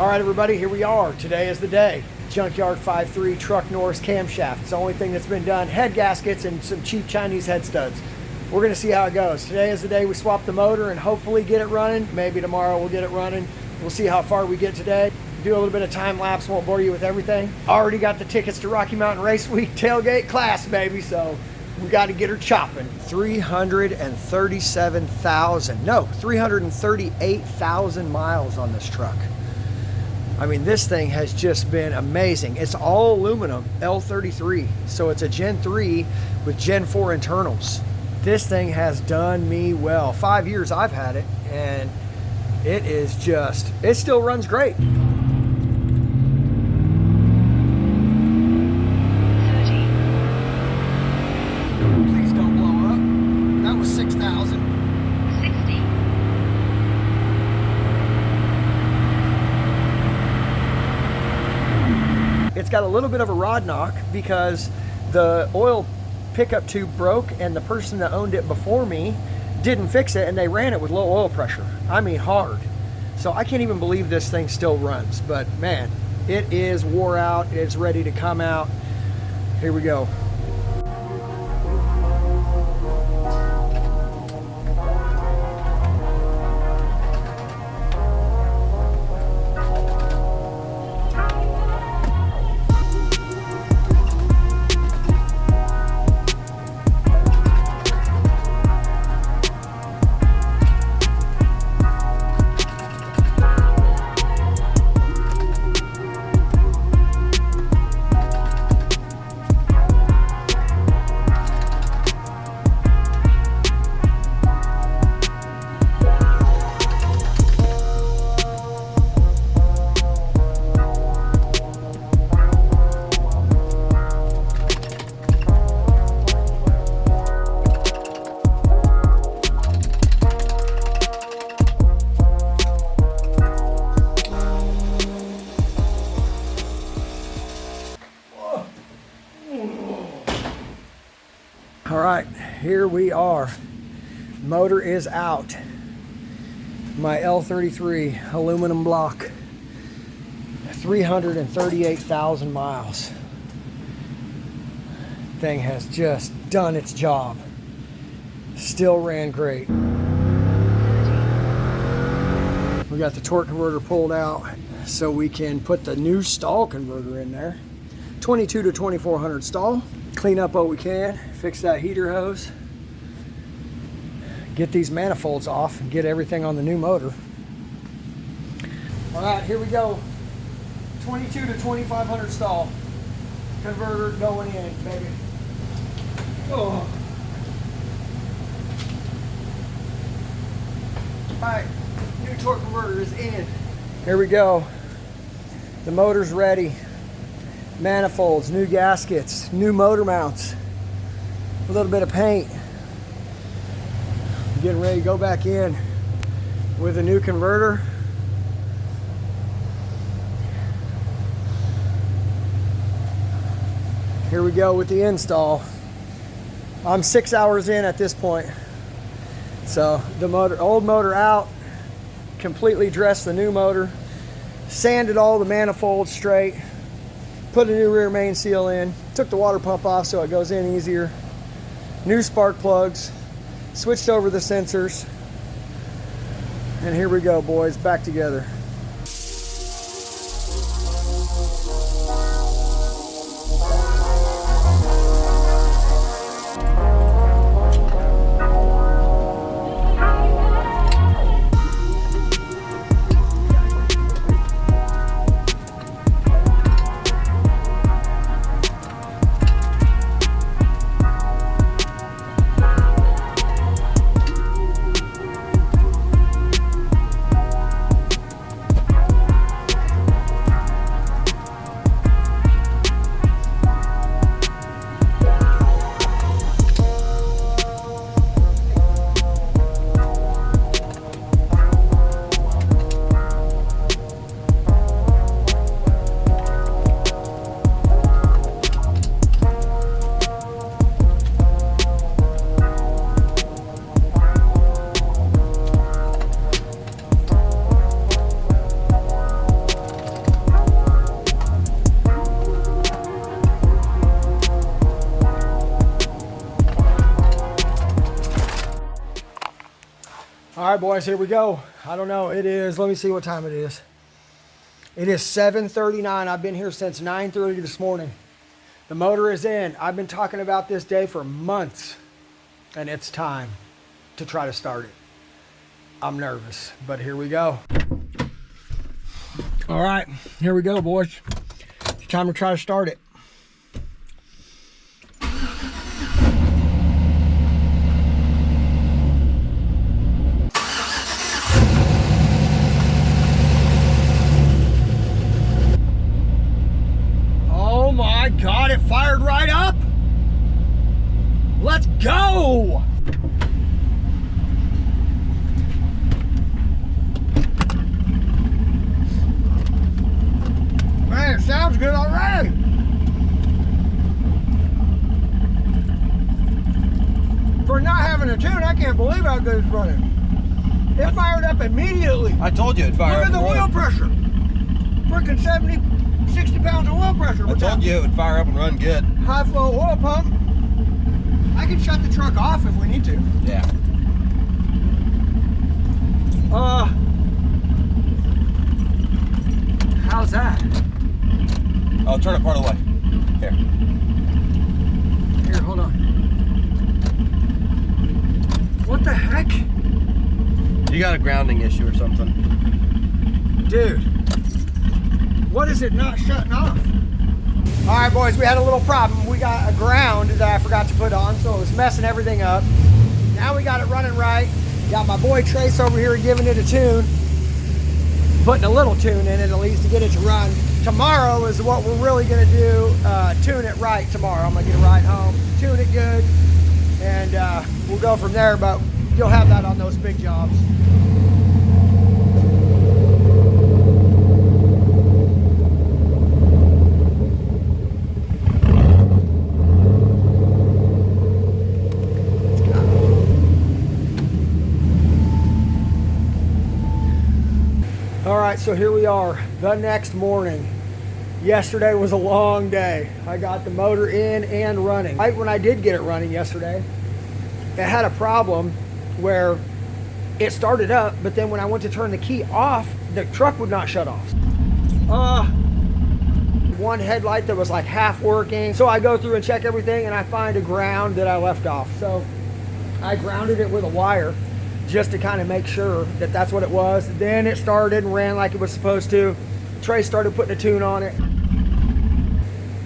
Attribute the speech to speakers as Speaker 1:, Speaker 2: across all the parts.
Speaker 1: All right, everybody, here we are. Today is the day. Junkyard 5.3 truck Norris camshaft. It's the only thing that's been done. Head gaskets and some cheap Chinese head studs. We're gonna see how it goes. Today is the day we swap the motor and hopefully get it running. Maybe tomorrow we'll get it running. We'll see how far we get today. Do a little bit of time lapse, won't bore you with everything. Already got the tickets to Rocky Mountain Race Week tailgate class, baby, so we got to get her chopping. 338,000 miles on this truck. I mean, this thing has just been amazing. It's all aluminum L33, so it's a Gen 3 with Gen 4 internals. This thing has done me well. 5 years I've had it, and it is just, it still runs great. Please don't blow up. That was 6,000.
Speaker 2: 60.
Speaker 1: It's got a little bit of a rod knock because the oil pickup tube broke and the person that owned it before me didn't fix it, and they ran it with low oil pressure. I mean, hard. So I can't even believe this thing still runs, but man, it is wore out. It's ready to come out. Here we go. All right, here we are. Motor is out. My L33 aluminum block. 338,000 miles. Thing has just done its job. Still ran great. We got the torque converter pulled out so we can put the new stall converter in there. 22 to 2400 stall. Clean up what we can, fix that heater hose, get these manifolds off and get everything on the new motor. All right, here we go. 22 to 2500 stall. Converter going in, baby. Oh. All right, new torque converter is in. Here we go. The motor's ready. Manifolds, new gaskets, new motor mounts, a little bit of paint. Getting ready to go back in with a new converter. Here we go with the install. I'm 6 hours in at this point. So the motor, old motor out, completely dressed the new motor, sanded all the manifolds straight, put a new rear main seal in, took the water pump off so it goes in easier, new spark plugs, switched over the sensors, and here we go, boys, back together. All right, boys, here we go. I don't know, it is, let me see what time it is. It is 7:39. I've been here since 9:30 this morning. The motor is in. I've been talking about this day for months, and it's time to try to start it. I'm nervous, but here we go. All right, here we go, boys. It's time to try to start it. Oh my God, it fired right up. Let's go. Man, it sounds good already. For not having a tune, I can't believe how good it's running. It fired up immediately.
Speaker 2: I told you it'd fire up.
Speaker 1: Look at the oil pressure. Freaking 70, 60 pounds of oil pressure.
Speaker 2: I told you it would fire up and run good.
Speaker 1: High flow oil pump. I can shut the truck off if we need to.
Speaker 2: Yeah.
Speaker 1: How's that?
Speaker 2: I'll turn it part of the way. Here.
Speaker 1: Here, hold on. What the heck?
Speaker 2: You got a grounding issue or something.
Speaker 1: Dude, what is it not shutting off? All right, boys, we had a little problem. We got a ground that I forgot to put on, so it was messing everything up. Now we got it running right. Got my boy Trace over here giving it a tune. Putting a little tune in it at least to get it to run. Tomorrow is what we're really gonna do, tune it right tomorrow. I'm gonna get a ride home, tune it good, and we'll go from there, but you'll have that on those big jobs. All right, so here we are, the next morning. Yesterday was a long day. I got the motor in and running. Right when I did get it running yesterday, it had a problem where it started up, but then when I went to turn the key off, the truck would not shut off. One headlight that was like half working. So I go through and check everything and I find a ground that I left off. So I grounded it with a wire just to kind of make sure that that's what it was. Then it started and ran like it was supposed to. Trey started putting a tune on it.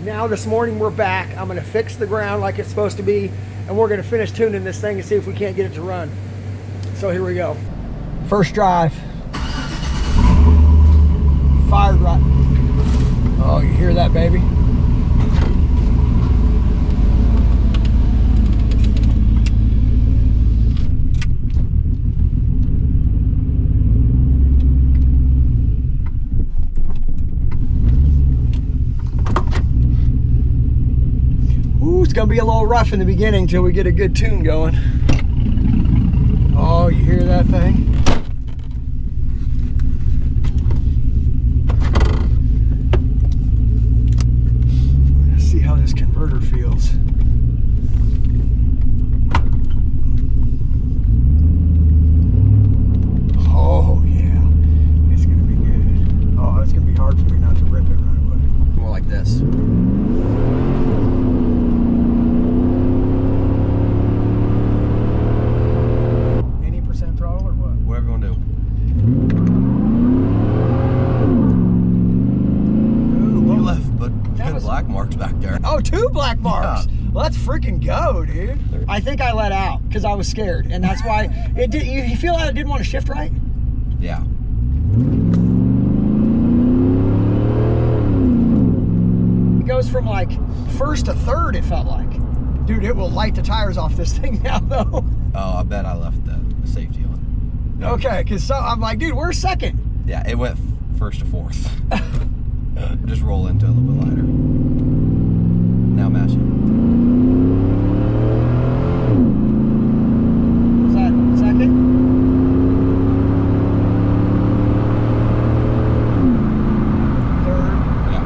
Speaker 1: Now this morning we're back. I'm gonna fix the ground like it's supposed to be, and we're gonna finish tuning this thing and see if we can't get it to run. So here we go. First drive. Fired right. Oh, you hear that, baby? It's gonna be a little rough in the beginning till we get a good tune going. Oh, you hear that thing? Let's see how this converter feels. Oh yeah, it's gonna be good. Oh, it's gonna be hard for me not to rip it right away.
Speaker 2: More like this. Back there.
Speaker 1: Oh, 2 black marks. Yeah. Let's freaking go, dude. I think I let out because I was scared, and that's why it did. You feel like it didn't want to shift right?
Speaker 2: Yeah.
Speaker 1: It goes from like first to third, it felt like. Dude, it will light the tires off this thing now, though.
Speaker 2: Oh, I bet I left the safety on.
Speaker 1: No. Okay, because so I'm like, dude, where's second?
Speaker 2: Yeah, it went first to fourth. Just roll into it a little bit lighter. Now mash it.
Speaker 1: Is that second? Third?
Speaker 2: Yeah.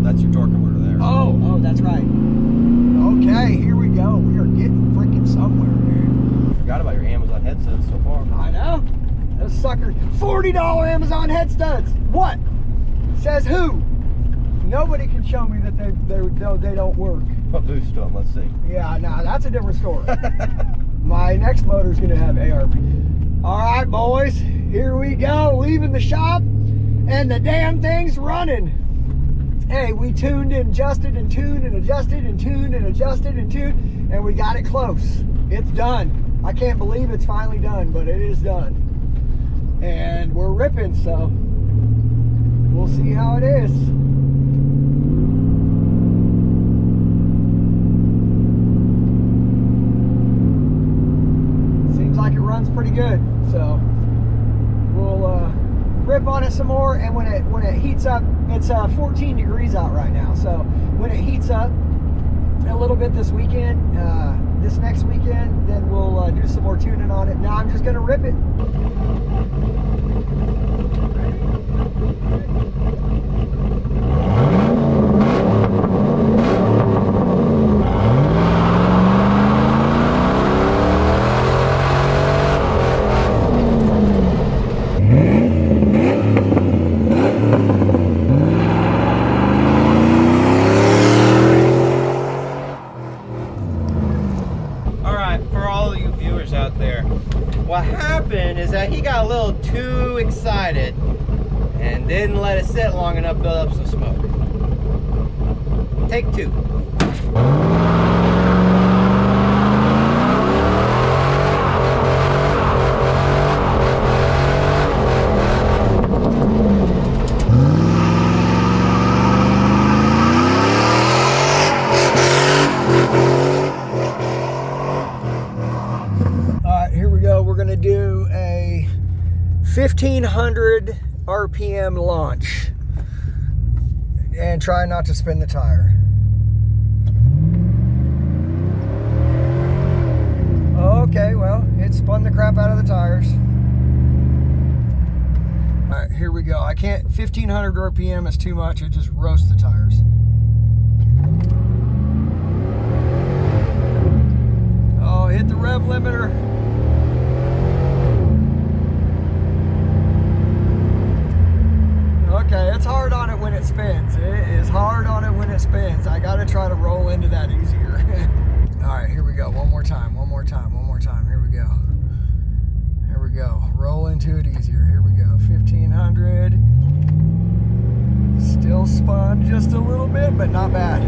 Speaker 2: That's your torque converter there.
Speaker 1: Oh, that's right. Okay, here we go. We are getting freaking somewhere, dude.
Speaker 2: Forgot about your Amazon
Speaker 1: $50 Amazon head studs. What? Says who? Nobody can show me that they don't work.
Speaker 2: Put boost on, let's see.
Speaker 1: Yeah, nah, that's a different story. My next motor's gonna have ARP. All right, boys, here we go. Leaving the shop, and the damn thing's running. Hey, we tuned and adjusted and tuned and adjusted and tuned and adjusted and tuned, and we got it close. It's done. I can't believe it's finally done, but it is done. And we're ripping, so we'll see how it is. Seems like it runs pretty good, so we'll rip on it some more. And when it heats up, it's 14 degrees out right now, so when it heats up a little bit this weekend, this next weekend, then we'll do some more tuning on it. Now I'm just gonna rip it.
Speaker 2: What happened is that he got a little too excited and didn't let it sit long enough to build up some smoke. Take two.
Speaker 1: We're gonna do a 1500 RPM launch and try not to spin the tire. Okay, well, it spun the crap out of the tires. All right, here we go. I can't, 1500 RPM is too much. It just roasts the tires. Oh, hit the rev limiter. Okay, it's hard on it when it spins. It is hard on it when it spins. I gotta try to roll into that easier. All right, here we go. One more time, one more time, one more time. Here we go. Here we go. Roll into it easier. Here we go. 1500. Still spun just a little bit, but not bad.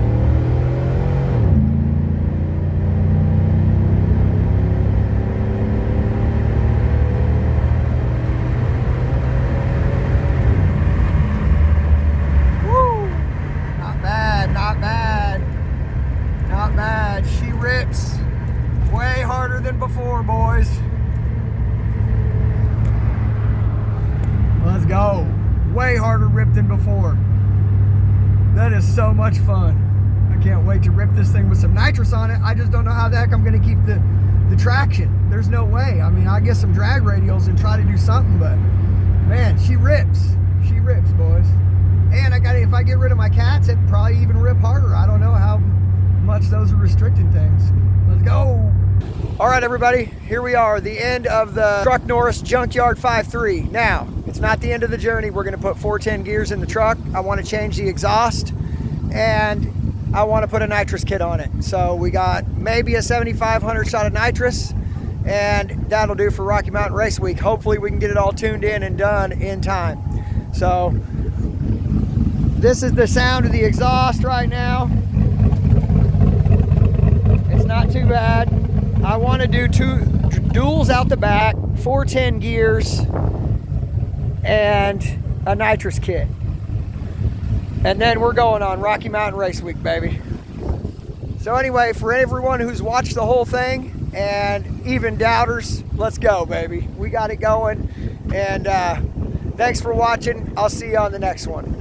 Speaker 1: She rips way harder than before, boys. Let's go. Way harder rip than before. That is so much fun. I can't wait to rip this thing with some nitrous on it. I just don't know how the heck I'm going to keep the traction. There's no way. I mean, I'll get some drag radials and try to do something, but man, she rips. She rips, boys. And if I get rid of my cats, it'd probably even rip harder. I don't know how much those are restricting things. Let's go. All right, everybody, here we are, the end of the truck Norris Junkyard 5.3. Now, it's not the end of the journey. We're gonna put 410 gears in the truck. I wanna change the exhaust, and I wanna put a nitrous kit on it. So we got maybe a 7,500 shot of nitrous, and that'll do for Rocky Mountain Race Week. Hopefully we can get it all tuned in and done in time. So this is the sound of the exhaust right now. It's not too bad. I want to do two duals out the back, 410 gears, and a nitrous kit. And then we're going on Rocky Mountain Race Week, baby. So anyway, for everyone who's watched the whole thing, and even doubters, let's go, baby. We got it going. And thanks for watching. I'll see you on the next one.